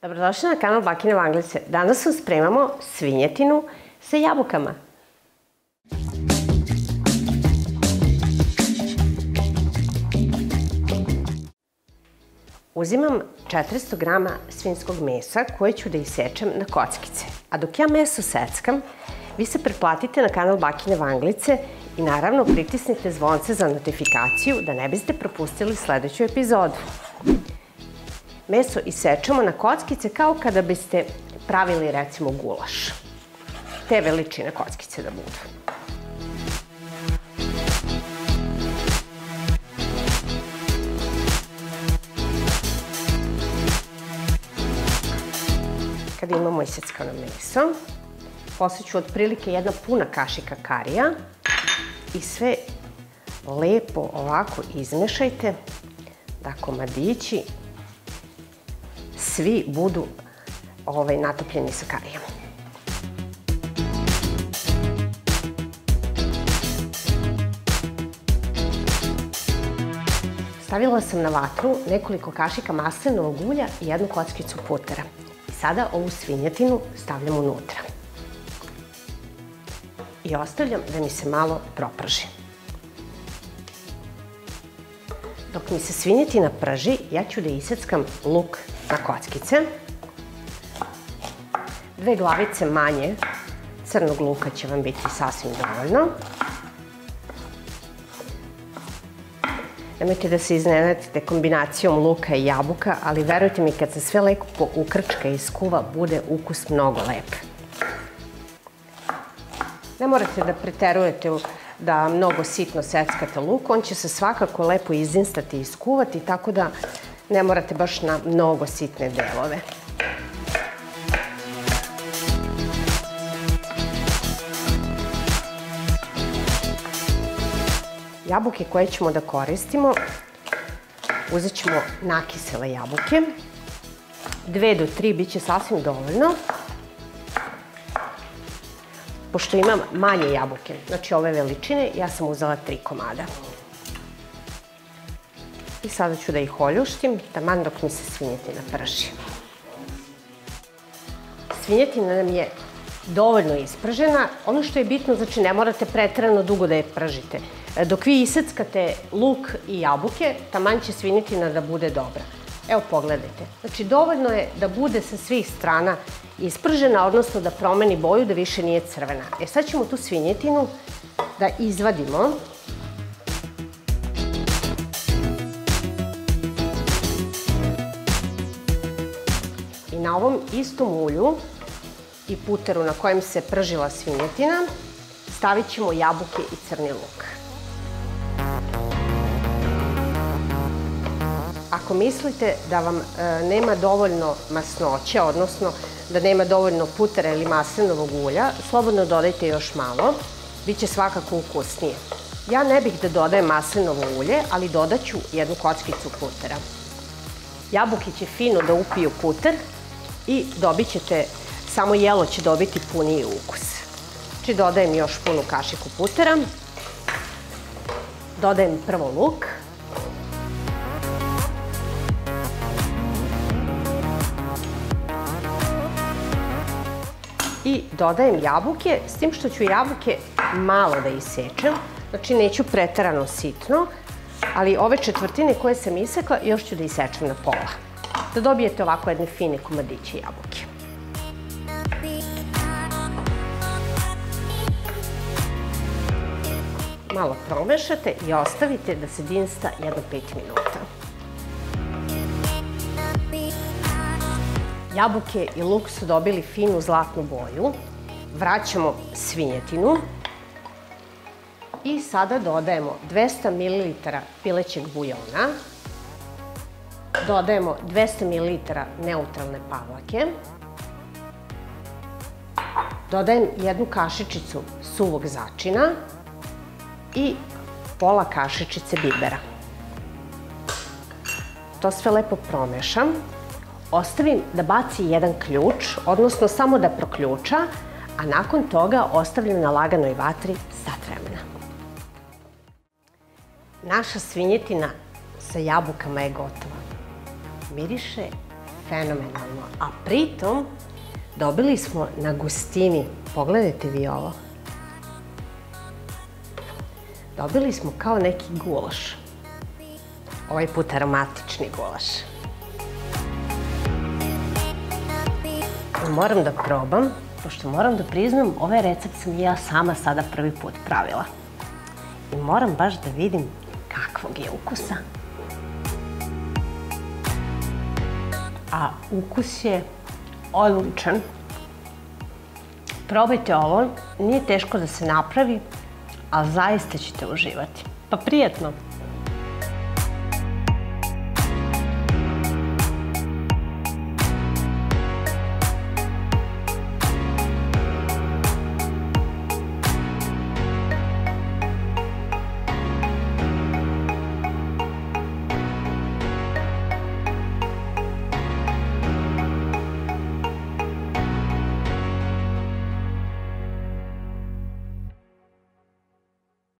Dobrodošli na kanal Bakine Vanglice. Danas vam spremamo svinjetinu sa jabukama. Uzimam 400 grama svinjskog mesa koje ću da isečem na kockice. A dok ja meso seckam, vi se pretplatite na kanal Bakine Vanglice i naravno pritisnite zvonce za notifikaciju da ne biste propustili sledeću epizodu. Meso isečemo na kockice kao kada biste pravili recimo gulaš. Te veličine kockice da budu. Kada imamo iseckano meso, posle ću otprilike jedna puna kašika karija i sve lepo ovako izmešajte da komadići svi budu natopljeni sa karijem. Stavila sam na vatru nekoliko kašika maslinovog ulja i jednu kockicu putera. I sada ovu svinjetinu stavljam unutra. I ostavljam da mi se malo proprži. Dok mi se svinjetina prži, ja ću da iseckam luk na kockice. 2 glavice manje crnog luka će vam biti sasvim dovoljno. Nemojte da se iznenadite kombinacijom luka i jabuka, ali verujte mi, kad se sve lepo ukrčka i skuva, bude ukus mnogo lep. Ne morate da preterujete da mnogo sitno seckate luk, on će se svakako lepo izinstati i skuvati, tako da ne morate baš na mnogo sitne delove. Jabuke koje ćemo da koristimo, uzet ćemo nakisele jabuke. 2 do 3 bit će sasvim dovoljno. Pošto imam manje jabuke, znači ove veličine, ja sam uzela 3 komada. I sada ću da ih oljuštim, taman dok mi se svinjetina prži. Svinjetina nam je dovoljno ispržena. Ono što je bitno, znači ne morate preterano dugo da je pržite. Dok vi iseckate luk i jabuke, taman će svinjetina da bude dobra. Evo pogledajte. Znači dovoljno je da bude sa svih strana ispržena, odnosno da promeni boju, da više nije crvena. Sad ćemo tu svinjetinu da izvadimo. I na ovom istom ulju i puteru na kojem se pržila svinjetina stavit ćemo jabuke i crni luk. Ako mislite da vam nema dovoljno masnoće, odnosno da nema dovoljno putera ili maslinovog ulja, slobodno dodajte još malo, bit će svakako ukusnije. Ja ne bih da dodajem maslinovo ulje, ali dodat ću jednu kockicu putera. Jabuke će fino da upiju puter i dobit ćete, samo jelo će dobiti puniji ukus. Znači dodajem još punu kašiku putera, dodajem prvo luk, i dodajem jabuke, s tim što ću jabuke malo da isečem, znači neću preterano sitno, ali ove četvrtine koje sam isekla još ću da isečem na pola, da dobijete ovako jedne fine komadiće jabuke. Malo promešate i ostavite da se dinsta jedno 5 minuta. Jabuke i luk su dobili finu zlatnu boju. Vraćamo svinjetinu i sada dodajemo 200 ml pilećeg buljona, dodajemo 200 ml neutralne pavlake, dodajem jednu kašičicu suvog začina i pola kašičice bibera. To sve lepo promešam. Ostavim da baci jedan ključ, odnosno samo da proključa, a nakon toga ostavljam na laganoj vatri sat vremena. Naša svinjetina sa jabukama je gotova. Miriše fenomenalno. A pritom dobili smo na gustini, pogledajte vi ovo. Dobili smo kao neki gulaš. Ovaj put aromatični gulaš. Moram da probam, pošto moram da priznam, ovaj recept sam i ja sama sada prvi put pravila. I moram baš da vidim kakvog je ukusa. A ukus je odličan. Probajte ovo, nije teško da se napravi, ali zaista ćete uživati. Pa prijetno!